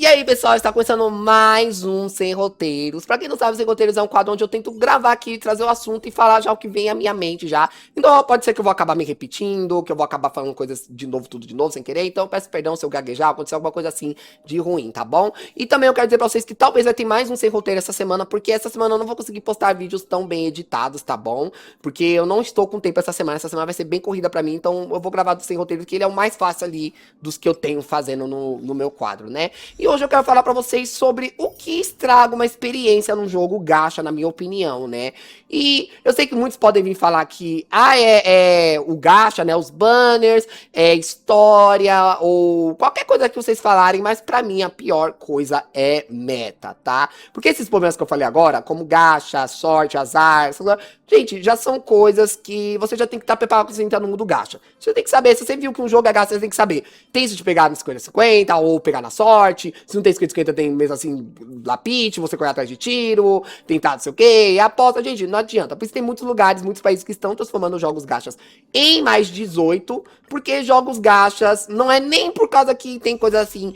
E aí, pessoal, está começando mais um Sem Roteiros. Pra quem não sabe, Sem Roteiros é um quadro onde eu tento gravar aqui, trazer o assunto e falar já o que vem à minha mente já. Então, pode ser que eu vou acabar me repetindo, que eu vou acabar falando coisas de novo, tudo de novo, sem querer. Então, peço perdão se eu gaguejar, acontecer alguma coisa assim de ruim, tá bom? E também eu quero dizer pra vocês que talvez vai ter mais um Sem Roteiro essa semana, porque essa semana eu não vou conseguir postar vídeos tão bem editados, tá bom? Porque eu não estou com tempo essa semana vai ser bem corrida pra mim, então eu vou gravar do Sem Roteiro, que ele é o mais fácil ali dos que eu tenho fazendo no meu quadro, né? E hoje eu quero falar pra vocês sobre o que estraga uma experiência num jogo gacha, na minha opinião, né? E eu sei que muitos podem vir falar que, o gacha, né? Os banners, história, ou qualquer coisa que vocês falarem, mas pra mim a pior coisa é meta, tá? Porque esses problemas que eu falei agora, como gacha, sorte, azar, gente, já são coisas que você já tem que estar preparado quando você entrar no mundo gacha. Você tem que saber, se você viu que um jogo é gacha, você tem que saber. Tem se de pegar no 50-50, ou pegar na sorte. Se não tem 50-50, tem mesmo assim, lapite, você correr atrás de tiro, tentar não sei o que, aposta. Gente, não adianta. Por isso tem muitos lugares, muitos países que estão transformando jogos gachas em mais 18, porque jogos gachas não é nem por causa que tem coisas assim,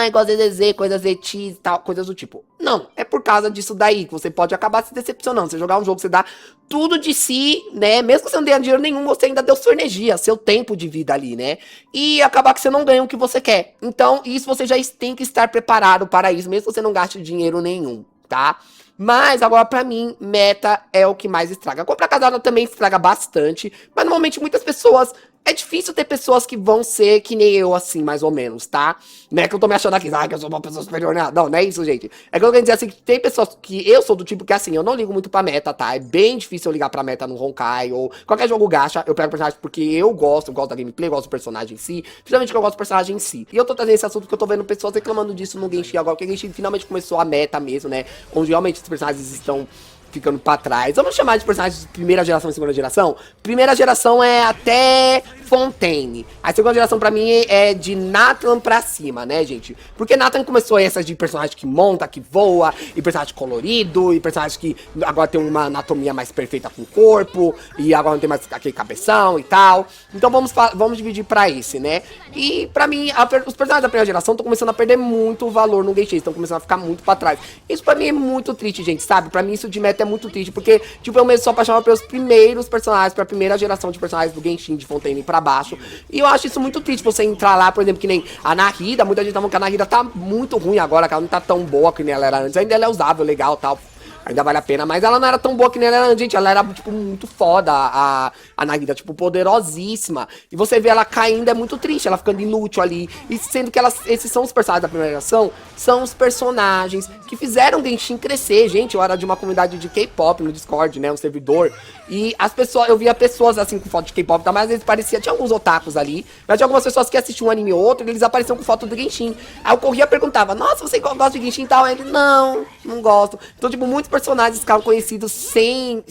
igual ZZZ, coisas ET e tal, coisas do tipo. Não, é por causa disso daí, que você pode acabar se decepcionando. Você jogar um jogo, você dá tudo de si, né? Mesmo que você não tenha dinheiro nenhum, você ainda deu sua energia, seu tempo de vida ali, né? E acabar que você não ganha o que você quer. Então, isso você já tem que estar preparado para isso, mesmo que você não gaste dinheiro nenhum, tá? Mas agora pra mim, meta é o que mais estraga. A compra casada também estraga bastante, mas normalmente muitas pessoas... É difícil ter pessoas que vão ser que nem eu, assim, mais ou menos, tá? Não é que eu tô me achando aqui, que eu sou uma pessoa superior, não, não é isso, gente. É que eu quero dizer assim, que tem pessoas que eu sou do tipo que, assim, eu não ligo muito pra meta, tá? É bem difícil eu ligar pra meta no Honkai ou qualquer jogo gacha, eu pego personagem porque eu gosto da gameplay, gosto do personagem em si, principalmente que eu gosto do personagem em si. E eu tô trazendo esse assunto porque eu tô vendo pessoas reclamando disso no Genshin agora, porque o Genshin finalmente começou a meta mesmo, né? Onde realmente os personagens estão... ficando pra trás. Vamos chamar de personagens de primeira geração e segunda geração? Primeira geração é até Fontaine. A segunda geração pra mim é de Nathan pra cima, né, gente? Porque Nathan começou essas de personagem que monta, que voa, e personagem colorido, e personagem que agora tem uma anatomia mais perfeita com o corpo, e agora não tem mais aquele cabeção e tal. Então vamos dividir pra esse, né? E pra mim, os personagens da primeira geração estão começando a perder muito valor no Genshin, estão começando a ficar muito pra trás. Isso pra mim é muito triste, gente, sabe? Pra mim isso de meta é muito triste, porque, tipo, eu mesmo sou apaixonado pelos primeiros personagens, pra primeira geração de personagens do Genshin, de Fontaine pra baixo, e eu acho isso muito triste, você entrar lá, por exemplo, que nem a Nahida, muita gente tá falando que a Nahida tá muito ruim agora, que ela não tá tão boa que nem ela era antes, ainda ela é usável, legal, tal, ainda vale a pena, mas ela não era tão boa que nem ela era antes, gente, ela era, tipo, muito foda, a Nahida, tipo, poderosíssima, e você vê ela caindo, é muito triste, ela ficando inútil ali, e sendo que esses são os personagens da primeira geração, são os personagens que fizeram o Genshin crescer, gente, eu era de uma comunidade de K-pop no Discord, né, um servidor, e as pessoas, eu via pessoas, assim, com foto de K-pop, mas às vezes parecia, tinha alguns otakus ali, mas tinha algumas pessoas que assistiam um anime ou outro, e eles apareciam com foto do Genshin, aí eu corria e perguntava, nossa, você gosta de Genshin e tal? Aí ele, não gosto, então, tipo, muitos personagens ficaram conhecidos sem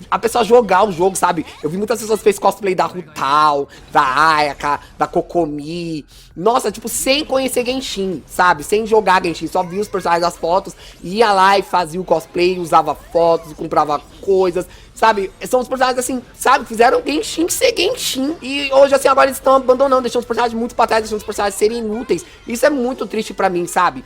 a pessoa jogar o jogo, sabe? Eu vi muitas pessoas que fez cosplay da Rutal, da Ayaka, da Kokomi. Nossa, tipo, sem conhecer Genshin, sabe? Sem jogar Genshin, só via os personagens das fotos, ia lá e fazia o cosplay, usava fotos, comprava coisas, sabe? São os personagens assim, sabe? Fizeram Genshin ser Genshin. E hoje, assim, agora eles estão abandonando, deixando os personagens muito pra trás, deixando os personagens serem inúteis. Isso é muito triste pra mim, sabe?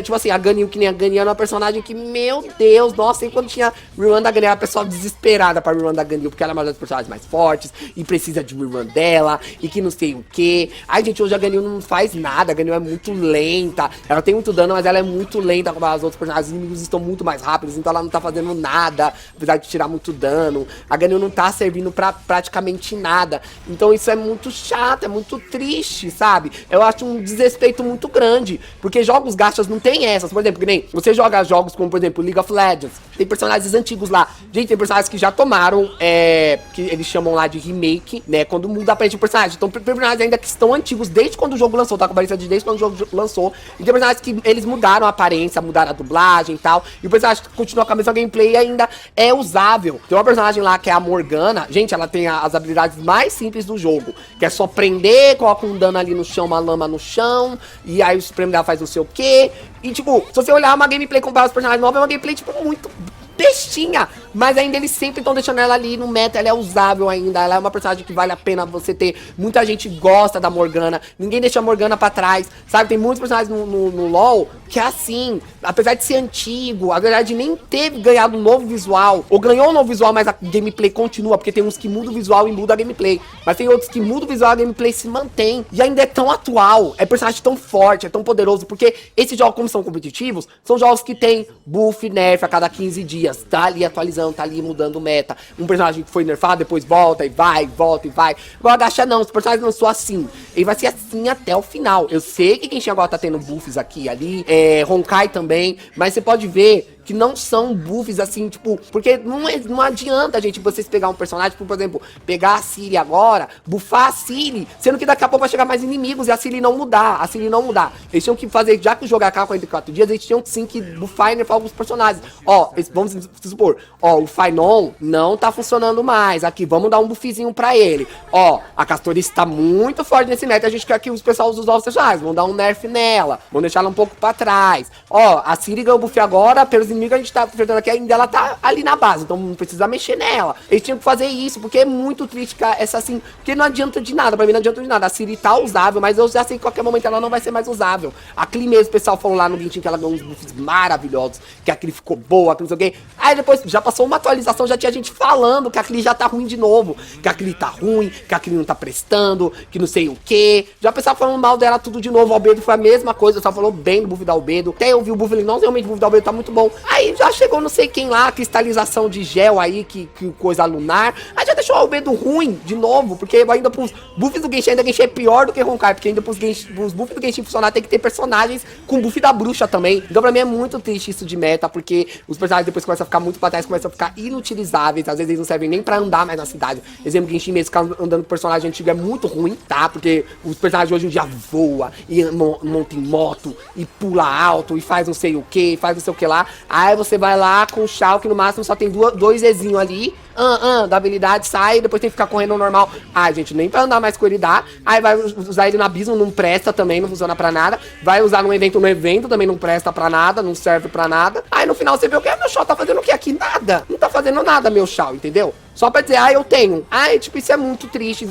Tipo assim, a Ganyu, que nem a Ganyu, é uma personagem que, meu Deus, nossa, e quando tinha rerun da Ganyu, a pessoa desesperada pra rerun da Ganyu, porque ela é uma das personagens mais fortes, e precisa de rerun dela, e que não sei o que. Ai, gente, hoje a Ganyu não faz nada, a Ganyu é muito lenta, ela tem muito dano, mas ela é muito lenta comparado aos outros personagens, os inimigos estão muito mais rápidos, então ela não tá fazendo nada, apesar de tirar muito dano. A Ganyu não tá servindo pra praticamente nada. Então isso é muito chato, é muito triste, sabe? Eu acho um desrespeito muito grande. Porque jogos gachas não tem essas. Por exemplo, que nem você joga jogos como, por exemplo, League of Legends. Tem personagens antigos lá. Gente, tem personagens que já tomaram, que eles chamam lá de remake, né? Quando muda a aparência de personagem. Então, tem personagens ainda que estão antigos desde quando o jogo lançou, tá? Com a aparência desde quando o jogo lançou. E tem personagens que eles mudaram a aparência, mudaram a dublagem e tal. E o personagem continua com a mesma gameplay e ainda é usável. Tem uma personagem lá que é a Morgana, gente, ela tem as habilidades mais simples do jogo, que é só prender, coloca um dano ali no chão, uma lama no chão, e aí o Supremo dela faz não sei o que, e tipo, se você olhar uma gameplay comparar os personagens novos, é uma gameplay, tipo, muito bestinha, mas ainda eles sempre estão deixando ela ali no meta, ela é usável ainda, ela é uma personagem que vale a pena você ter. Muita gente gosta da Morgana, ninguém deixa a Morgana pra trás, sabe? Tem muitos personagens no LoL que é assim, apesar de ser antigo, a verdade nem teve ganhado um novo visual, ou ganhou um novo visual, mas a gameplay continua, porque tem uns que mudam o visual e muda a gameplay, mas tem outros que mudam o visual e a gameplay se mantém, e ainda é tão atual, é personagem tão forte, é tão poderoso, porque esses jogos, como são competitivos, são jogos que tem buff, nerf a cada 15 dias, tá ali atualizando, tá ali mudando meta, um personagem que foi nerfado, depois volta e vai, volta e vai, igual a Gacha não, os personagens não são assim, ele vai ser assim até o final. Eu sei que Genshin agora tá tendo buffs aqui e ali, Honkai também, mas você pode ver que não são buffs assim, tipo, porque não adianta, gente, vocês pegar um personagem, tipo, por exemplo, pegar a Ciri agora, buffar a Ciri, sendo que daqui a pouco vai chegar mais inimigos e a Ciri não mudar, Eles tinham que fazer, já que o jogo acaba 44 dias, eles tinham sim que buffar e nerfar alguns personagens. Ó, vamos supor, ó, o Fainon não tá funcionando mais, aqui, vamos dar um buffzinho pra ele. Ó, a Castorice tá muito forte nesse meta, a gente quer que os pessoal use os novos personagens, vamos dar um nerf nela, vamos deixar ela um pouco pra trás. Ó, a Ciri ganhou buff agora, pelos inimigo a gente tá enfrentando aqui, ainda ela tá ali na base, então não precisa mexer nela. Eles tinham que fazer isso, porque é muito triste, essa assim, porque não adianta de nada, pra mim não adianta de nada. A Ciri tá usável, mas eu já sei que em qualquer momento ela não vai ser mais usável. A Klee mesmo, o pessoal falou lá no Genshin que ela ganhou uns buffs maravilhosos, que a Klee ficou boa, que não sei o quê. Aí depois já passou uma atualização, já tinha gente falando que a Klee já tá ruim de novo, que a Klee tá ruim, que a Klee não tá prestando, que não sei o quê. Já o pessoal falando mal dela tudo de novo. O Albedo foi a mesma coisa, só falou bem do buff da Albedo. Até eu vi o buff ali, não, realmente o buff da Albedo tá muito bom. Aí já chegou não sei quem lá, cristalização de gel aí, que coisa lunar. Aí já deixou o Albedo ruim de novo, porque ainda pros buffs do Genshin, ainda Genshin é pior do que Honkai, porque ainda pros buffs do Genshin funcionar tem que ter personagens com buff da bruxa também. Então pra mim é muito triste isso de meta, porque os personagens depois começam a ficar muito pra trás, começam a ficar inutilizáveis, às vezes eles não servem nem pra andar mais na cidade. Exemplo, Genshin mesmo, ficar andando com personagem antigo é muito ruim, tá? Porque os personagens hoje em dia voam, e monta em moto, e pula alto, e faz não sei o que, faz não sei o que lá. Aí você vai lá com o Shao, que no máximo só tem dois Ezinho ali, da habilidade, sai, depois tem que ficar correndo normal. Ai, gente, nem pra andar mais com ele dá. Aí vai usar ele no abismo, não presta também, não funciona pra nada. Vai usar no evento também não presta pra nada, não serve pra nada. Aí no final você vê o que? Meu Shao tá fazendo o que aqui? Nada. Não tá fazendo nada, meu Shao, entendeu? Só pra dizer, eu tenho. Tipo, isso é muito triste,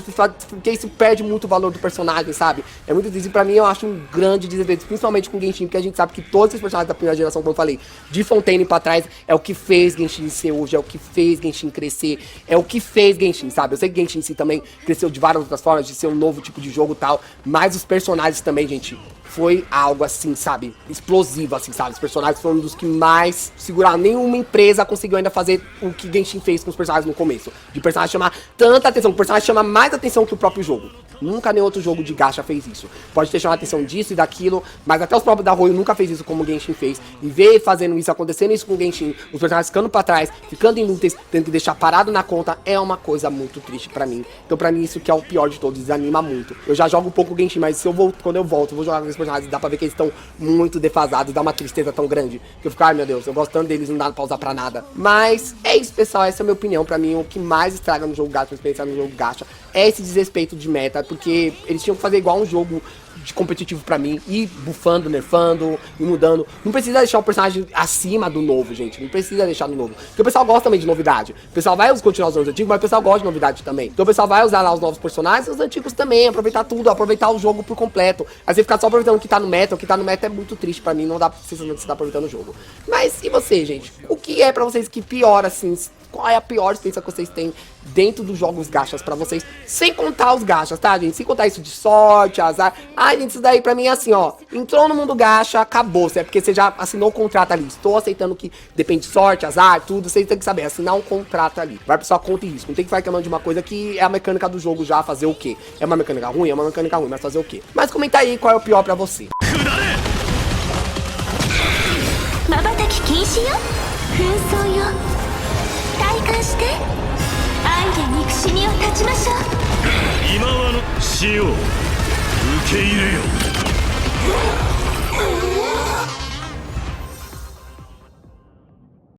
porque isso perde muito o valor do personagem, sabe? É muito triste. Pra mim, eu acho um grande desrespeito, principalmente com o Genshin, porque a gente sabe que todos os personagens da primeira geração, como eu falei, de Fontaine pra trás, é o que fez Genshin ser hoje, é o que fez Genshin crescer, é o que fez Genshin, sabe? Eu sei que Genshin em si também cresceu de várias outras formas, de ser um novo tipo de jogo e tal, mas os personagens também, gente, foi algo assim, sabe? Explosivo, assim, sabe? Os personagens foram um dos que mais seguraram. Nenhuma empresa conseguiu ainda fazer o que Genshin fez com os personagens no começo. De personagem chamar tanta atenção, o personagem chama mais atenção que o próprio jogo. Nunca nenhum outro jogo de gacha fez isso. Pode ter chamado a atenção disso e daquilo, mas até os próprios da Royo nunca fez isso como o Genshin fez. E ver fazendo isso, acontecendo isso com o Genshin, os personagens ficando pra trás, ficando inúteis, tendo que deixar parado na conta, é uma coisa muito triste pra mim. Então pra mim isso que é o pior de todos, desanima muito. Eu já jogo um pouco o Genshin, mas se eu vou, quando eu volto, eu vou jogar com esses personagens, dá pra ver que eles estão muito defasados, dá uma tristeza tão grande, que eu fico, ai meu Deus, eu gosto tanto deles, não dá pra usar pra nada. Mas é isso, pessoal, essa é a minha opinião. Pra mim, o que mais estraga no jogo gacha, experiência no jogo gacha, é esse desrespeito de meta, porque eles tinham que fazer igual um jogo de competitivo pra mim, ir bufando, nerfando, e mudando. Não precisa deixar o personagem acima do novo, gente. Não precisa deixar no novo. Porque o pessoal gosta também de novidade. O pessoal vai continuar usando os antigos, mas o pessoal gosta de novidade também. Então o pessoal vai usar lá os novos personagens e os antigos também. Aproveitar tudo, aproveitar o jogo por completo. Aí você ficar só aproveitando o que tá no meta. O que tá no meta é muito triste pra mim. Não dá pra você estar aproveitando o jogo. Mas e você, gente? O que é pra vocês que pior, assim? Qual é a pior experiência que vocês têm dentro dos jogos gachas pra vocês? Sem contar os gachas, tá, gente? Sem contar isso de sorte, azar. Ai, gente, isso daí pra mim é assim, ó. Entrou no mundo gacha, acabou. É porque você já assinou o contrato ali. Estou aceitando que depende de sorte, azar, tudo. Você tem que saber, assinar um contrato ali. Vai pra sua conta e risco. Não tem que ficar reclamando de uma coisa que é a mecânica do jogo já, fazer o quê? É uma mecânica ruim? É uma mecânica ruim, mas fazer o quê? Mas comenta aí qual é o pior pra você.